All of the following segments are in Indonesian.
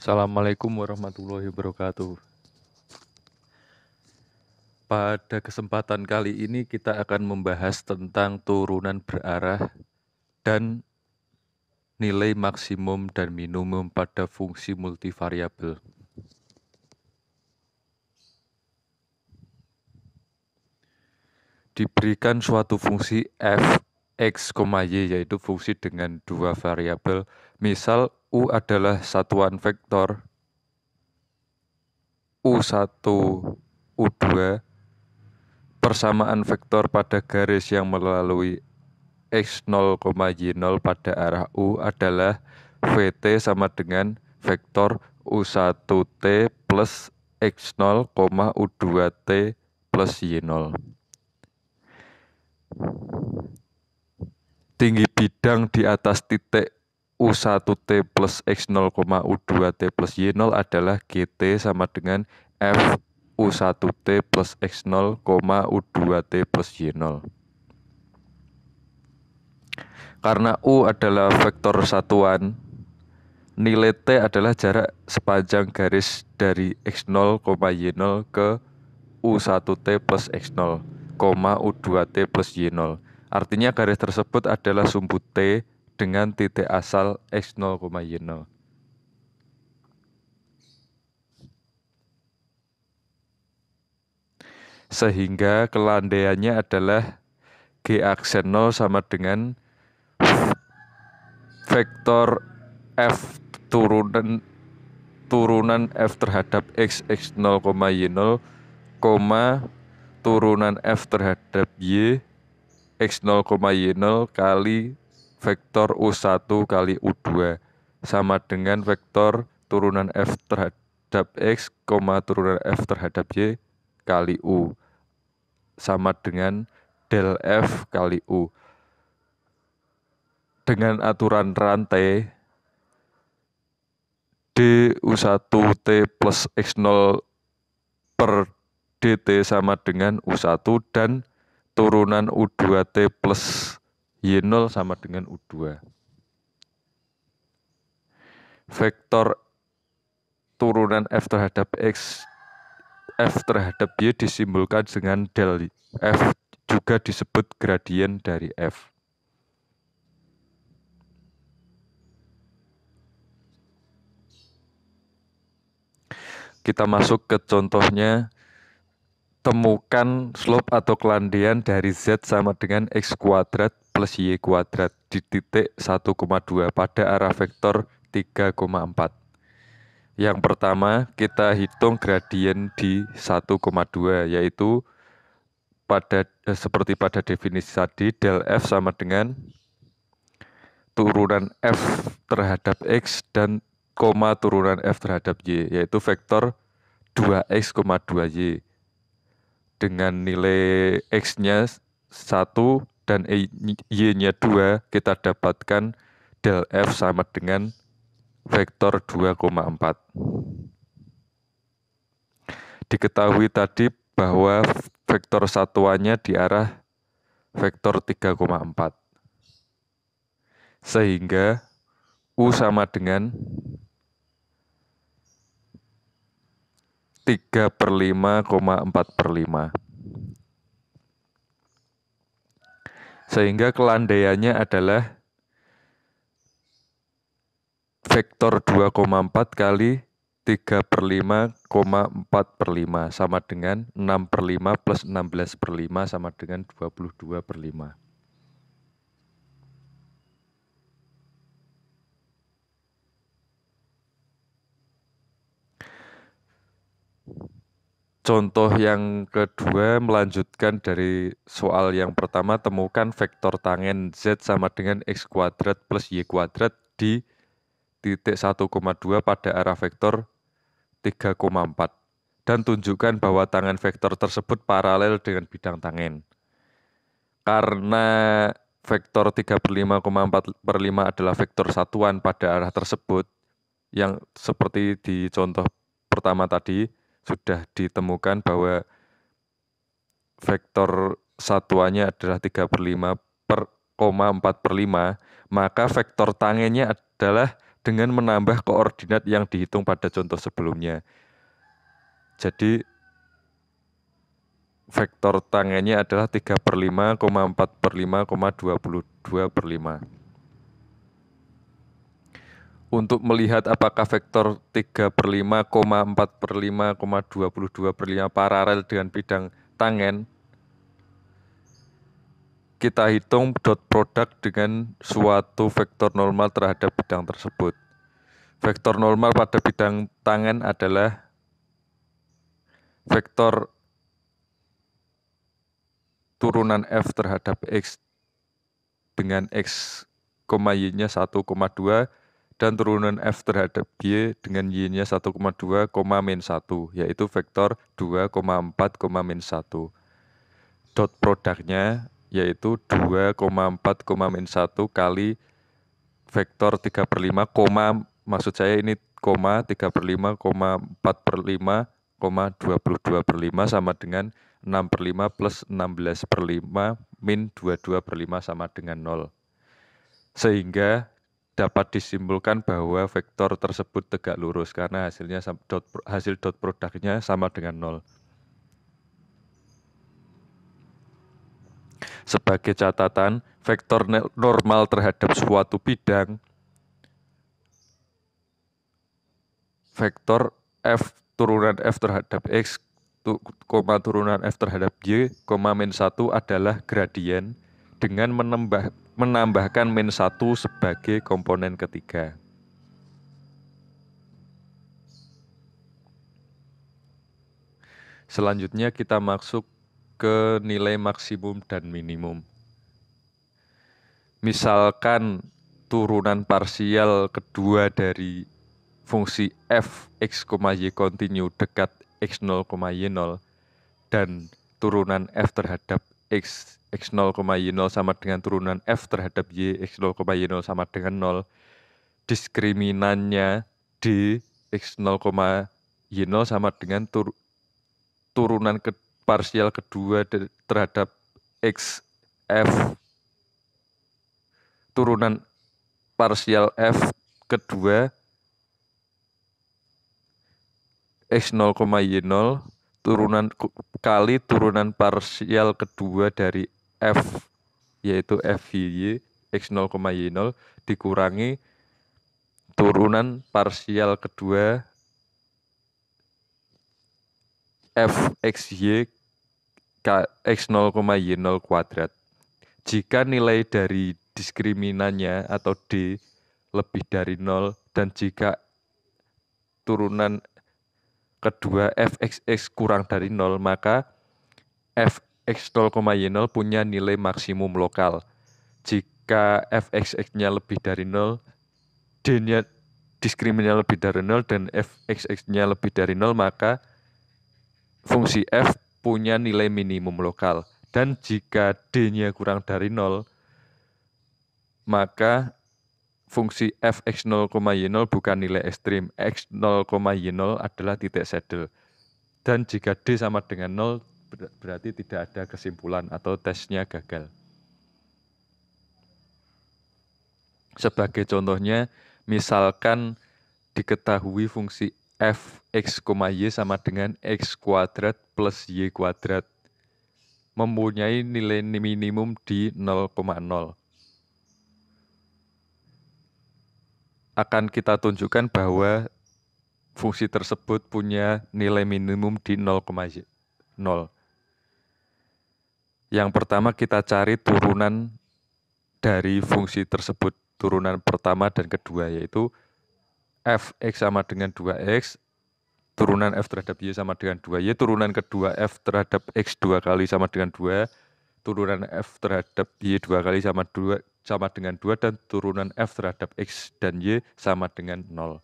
Assalamualaikum warahmatullahi wabarakatuh. Pada kesempatan kali ini kita akan membahas tentang turunan berarah dan nilai maksimum dan minimum pada fungsi multivariabel. Diberikan suatu fungsi f, x, y, yaitu fungsi dengan dua variabel. Misal u adalah satuan vektor u1, u2, persamaan vektor pada garis yang melalui x0, y0 pada arah u adalah vt sama dengan vektor u1t plus x0, u2t plus y0. Tinggi bidang di atas titik u1t plus x0, u2t plus y0 adalah gt sama dengan f u1t plus x0, u2t plus y0. Karena U adalah vektor satuan, nilai T adalah jarak sepanjang garis dari X0, Y0 ke U1T plus X0, U2T plus Y0. Artinya garis tersebut adalah sumbu T dengan titik asal X0, Y0. Sehingga kelandaiannya adalah G aksen 0 sama dengan vektor F turunan F terhadap X, X0, Y0, turunan F terhadap Y, X0, Y0 kali vektor U1 kali U2 sama dengan vektor turunan F terhadap X, turunan F terhadap Y kali U sama dengan del F kali U. Dengan aturan rantai du1t plus x0 per dt sama dengan u1 dan turunan u2t plus y0 sama dengan u2. Vektor turunan f terhadap x, f terhadap y disimbolkan dengan del f, juga disebut gradien dari f. Kita masuk ke contohnya. Temukan slope atau kelandaian dari Z sama dengan X kuadrat plus Y kuadrat di titik 1,2 pada arah vektor 3,4. Yang pertama, kita hitung gradien di 1,2, yaitu seperti pada definisi tadi, del F sama dengan turunan F terhadap X dan turunan F terhadap Y, yaitu vektor 2X, 2Y. Dengan nilai X-nya 1 dan Y-nya 2, kita dapatkan del F sama dengan vektor 2,4. Diketahui tadi bahwa vektor satuannya di arah vektor 3,4. Sehingga U sama dengan 3/5,4/5. Sehingga kelandaiannya adalah vektor 2,4 kali 3/5,4/5 sama dengan 6/5 plus 16/5 sama dengan 22/5. Contoh yang kedua melanjutkan dari soal yang pertama, temukan vektor tangen Z sama dengan X kuadrat plus Y kuadrat di titik 1,2 pada arah vektor 3,4 dan tunjukkan bahwa tangen vektor tersebut paralel dengan bidang tangen. Karena vektor 3/5,4/5 adalah vektor satuan pada arah tersebut, yang seperti di contoh pertama tadi, sudah ditemukan bahwa vektor satuannya adalah 3/5,4/5, maka vektor tangennya adalah dengan menambah koordinat yang dihitung pada contoh sebelumnya. Jadi vektor tangennya adalah 3/5, 4/5, 22/5. Untuk melihat apakah vektor 3/5, 4/5, 22/5 paralel dengan bidang tangen, kita hitung dot product dengan suatu vektor normal terhadap bidang tersebut. Vektor normal pada bidang tangen adalah vektor turunan F terhadap X dengan X, Y-nya 1,2 dan turunan F terhadap Y dengan Y-nya 1,2, -1, yaitu vektor 2,4, -1. Dot produknya yaitu 2,4, -1 kali vektor 3/5, maksud saya ini 3/5, 4/5, 22/5 sama dengan 6/5 plus 16/5 min 22/5 sama dengan 0. Sehingga dapat disimpulkan bahwa vektor tersebut tegak lurus karena hasil dot produknya sama dengan 0. Sebagai catatan, vektor normal terhadap suatu bidang, vektor F turunan F terhadap X, turunan F terhadap Y, -1 adalah gradien dengan menambahkan -1 sebagai komponen ketiga. Selanjutnya kita masuk ke nilai maksimum dan minimum. Misalkan turunan parsial kedua dari fungsi f x, y kontinu dekat x0, y0 dan turunan f terhadap x, x0, y0 sama dengan turunan f terhadap y, x0, y0 sama dengan 0. Diskriminannya d, x0, y0 sama dengan turunan parsial kedua terhadap x, f, turunan parsial f kedua x0, y0 kali turunan parsial kedua dari f yaitu f y x0, y0 dikurangi turunan parsial kedua f x y x0, y0 kuadrat. Jika nilai dari diskriminannya atau D lebih dari 0 dan jika turunan kedua fxx kurang dari 0, maka fx0, y0 punya nilai maksimum lokal. Jika fxx-nya lebih dari 0, D-nya diskriminannya lebih dari 0 dan fxx-nya lebih dari 0, maka fungsi f punya nilai minimum lokal. Dan jika D-nya kurang dari 0, maka fungsi fx0, y0 bukan nilai ekstrim. x0, y0 adalah titik saddle. Dan jika D sama dengan 0, berarti tidak ada kesimpulan atau tesnya gagal. Sebagai contohnya, misalkan diketahui fungsi f x, y sama dengan x kuadrat plus y kuadrat mempunyai nilai minimum di 0,0. Akan kita tunjukkan bahwa fungsi tersebut punya nilai minimum di 0,0. Yang pertama kita cari turunan dari fungsi tersebut, turunan pertama dan kedua, yaitu fx sama dengan 2x, turunan f terhadap y sama dengan 2y, turunan kedua f terhadap x 2 kali sama dengan 2, turunan f terhadap y 2 kali sama dengan 2, dan turunan f terhadap x dan y sama dengan 0.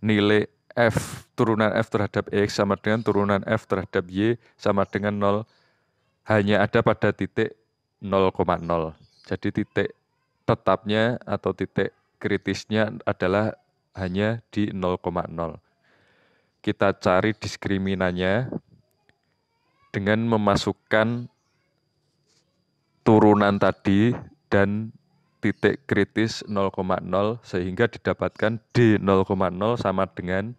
Nilai f turunan f terhadap x sama dengan turunan f terhadap y sama dengan 0 hanya ada pada titik 0,0. Jadi titik tetapnya atau titik kritisnya adalah hanya di 0,0. Kita cari diskriminannya. dengan memasukkan turunan tadi dan titik kritis 0,0 sehingga didapatkan D 0,0 sama dengan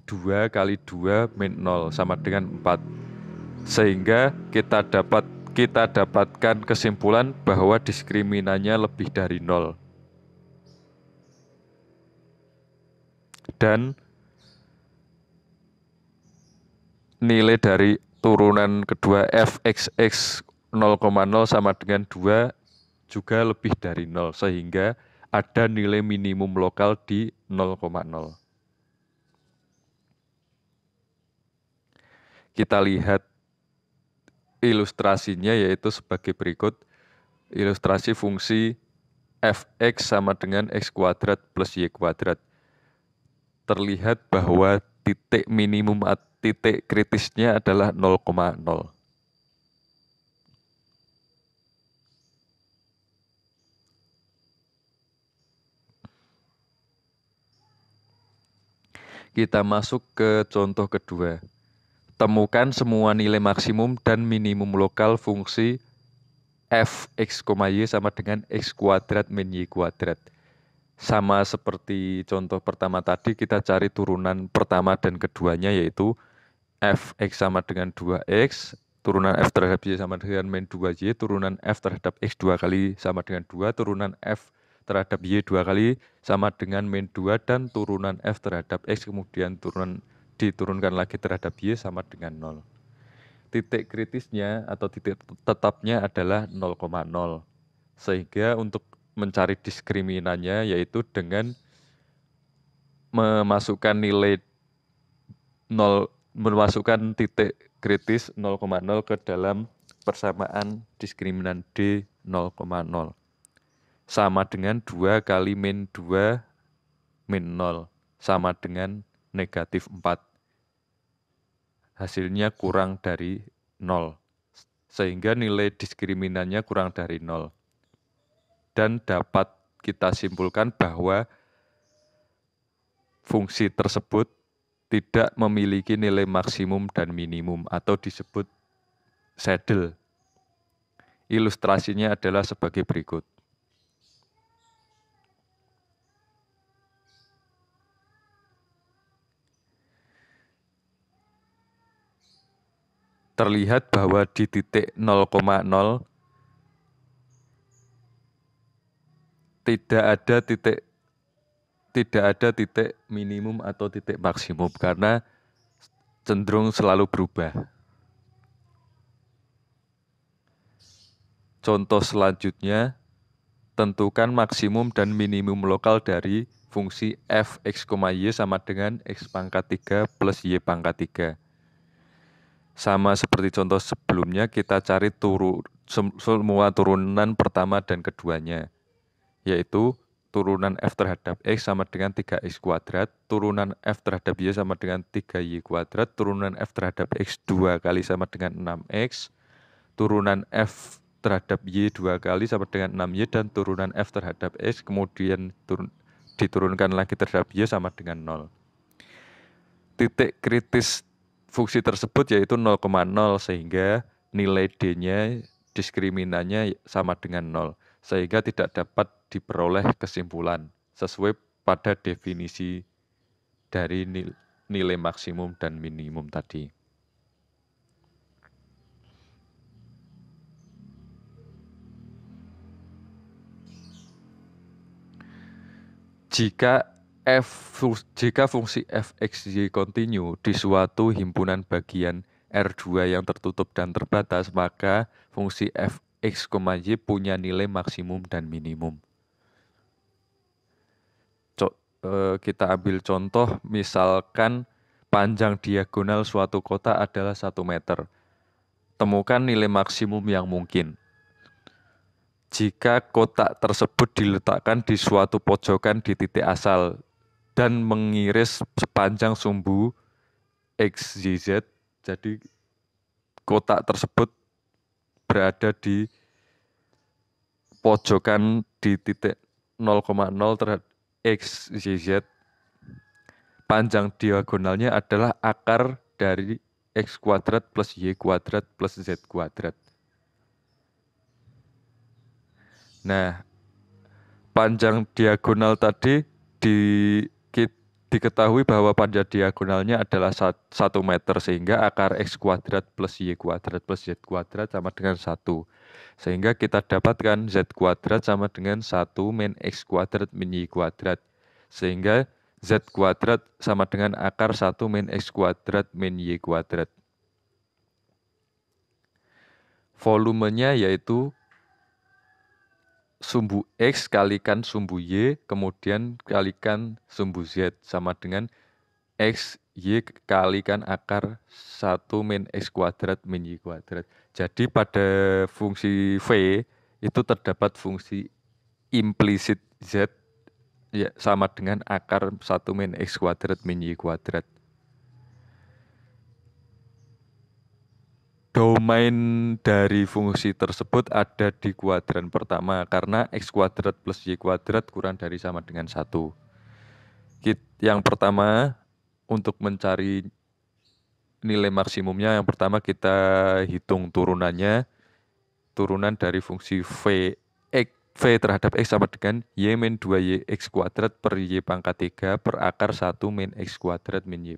2 kali 2 min 0 sama dengan 4. Sehingga kita dapatkan kesimpulan bahwa diskriminannya lebih dari 0. Dan nilai dari turunan kedua fxx 0,0 sama dengan 2 juga lebih dari 0, sehingga ada nilai minimum lokal di 0,0. Kita lihat ilustrasinya yaitu sebagai berikut. Ilustrasi fungsi fx sama dengan x kuadrat plus y kuadrat. Terlihat bahwa titik minimum atau titik kritisnya adalah 0,0. Kita masuk ke contoh kedua. Temukan semua nilai maksimum dan minimum lokal fungsi fx, y sama dengan x kuadrat min y kuadrat. Sama seperti contoh pertama tadi, kita cari turunan pertama dan keduanya, yaitu fx sama dengan 2x, turunan f terhadap y sama dengan min 2y, turunan f terhadap x 2 kali sama dengan 2, turunan f terhadap y 2 kali sama dengan min 2, dan turunan f terhadap x kemudian diturunkan lagi terhadap y sama dengan 0. Titik kritisnya atau titik tetapnya adalah 0,0. Sehingga untuk mencari diskriminannya yaitu dengan memasukkan nilai 0, memasukkan titik kritis 0,0 ke dalam persamaan diskriminan D 0,0. Sama dengan 2 kali min 2 min 0, sama dengan negatif 4. Hasilnya kurang dari 0, sehingga nilai diskriminannya kurang dari 0. Dan dapat kita simpulkan bahwa fungsi tersebut tidak memiliki nilai maksimum dan minimum atau disebut saddle. Ilustrasinya adalah sebagai berikut. Terlihat bahwa di titik 0,0 tidak ada titik minimum atau titik maksimum karena cenderung selalu berubah. Contoh selanjutnya, tentukan maksimum dan minimum lokal dari fungsi fx, y sama dengan x pangkat 3 plus y pangkat 3. Sama seperti contoh sebelumnya, kita cari semua turunan pertama dan keduanya, yaitu turunan f terhadap x sama dengan 3x kuadrat, turunan f terhadap y sama dengan 3y kuadrat, turunan f terhadap x 2 kali sama dengan 6x, turunan f terhadap y 2 kali sama dengan 6y, dan turunan f terhadap x kemudian diturunkan lagi terhadap y sama dengan 0. Titik kritis fungsi tersebut yaitu 0,0, sehingga nilai D-nya, diskriminannya sama dengan 0, sehingga tidak dapat diperoleh kesimpulan sesuai pada definisi dari nilai maksimum dan minimum tadi. Jika fungsi fxy kontinu di suatu himpunan bagian R2 yang tertutup dan terbatas, maka fungsi fx, y punya nilai maksimum dan minimum. Kita ambil contoh, misalkan panjang diagonal suatu kotak adalah 1 meter. Temukan nilai maksimum yang mungkin. Jika kotak tersebut diletakkan di suatu pojokan di titik asal dan mengiris sepanjang sumbu XYZ, jadi kotak tersebut berada di pojokan di titik 0,0 terhadap XYZ. Panjang diagonalnya adalah akar dari X kuadrat plus Y kuadrat plus Z kuadrat. Nah, panjang diagonal tadi diketahui bahwa panjang diagonalnya adalah 1 meter, sehingga akar X kuadrat plus Y kuadrat plus Z kuadrat sama dengan 1. Sehingga kita dapatkan Z kuadrat sama dengan 1 min X kuadrat min Y kuadrat. Sehingga Z kuadrat sama dengan akar 1 min X kuadrat min Y kuadrat. Volumenya yaitu sumbu X kalikan sumbu Y, kemudian kalikan sumbu Z, sama dengan X, Y kalikan akar 1 min X kuadrat min Y kuadrat. Jadi pada fungsi V itu terdapat fungsi implisit Z ya, sama dengan akar 1 min X kuadrat min Y kuadrat. Domain dari fungsi tersebut ada di kuadran pertama, karena X kuadrat plus Y kuadrat kurang dari sama dengan 1. Yang pertama, untuk mencari nilai maksimumnya, yang pertama kita hitung turunannya. Turunan dari fungsi V terhadap X sama dengan Y min 2Y X kuadrat per Y pangkat 3 per akar 1 min X kuadrat min Y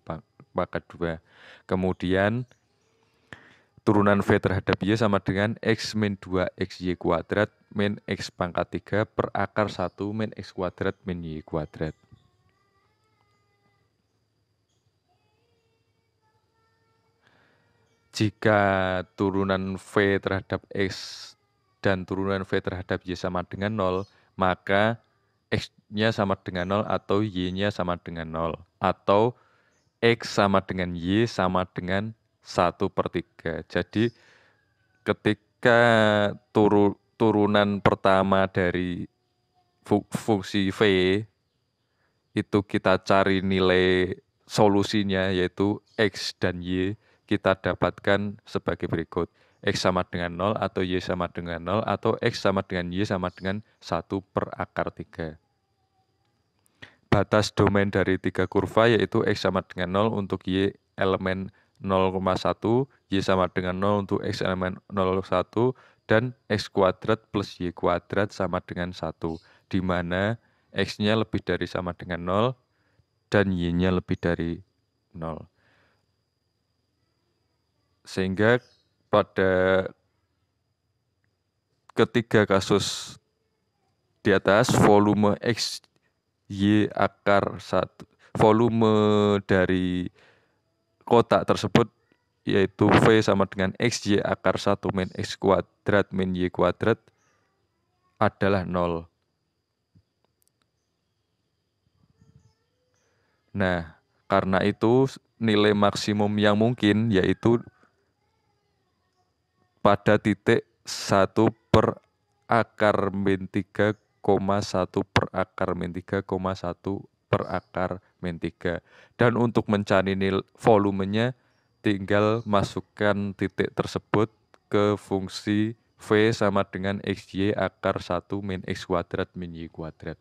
pangkat 2. Kemudian turunan V terhadap Y sama dengan X min 2XY kuadrat min X pangkat 3 per akar 1 min X kuadrat min Y kuadrat. Jika turunan V terhadap X dan turunan V terhadap Y sama dengan 0, maka X-nya sama dengan 0 atau Y-nya sama dengan 0. Atau X sama dengan Y sama dengan 1/3. Jadi ketika turunan pertama dari fungsi V itu kita cari nilai solusinya, yaitu X dan Y, kita dapatkan sebagai berikut. X sama dengan 0 atau Y sama dengan 0 atau X sama dengan Y sama dengan 1 per akar 3. Batas domain dari 3 kurva yaitu X sama dengan 0 untuk Y elemen 0,1, Y sama dengan 0 untuk X elemen 0,1, dan X kuadrat plus Y kuadrat sama dengan 1, di mana X-nya lebih dari sama dengan 0 dan Y-nya lebih dari 0. Sehingga pada ketiga kasus di atas, volume X, Y akar 1, volume dari kotak tersebut yaitu V sama dengan X, Y akar 1 min X kuadrat min Y kuadrat adalah 0. Nah, karena itu nilai maksimum yang mungkin yaitu pada titik 1 per akar min 3,1 per akar min 3,1 per akar min 3. Dan untuk mencari nilai volumenya, tinggal masukkan titik tersebut ke fungsi V sama dengan XY akar 1 min X kuadrat min Y kuadrat.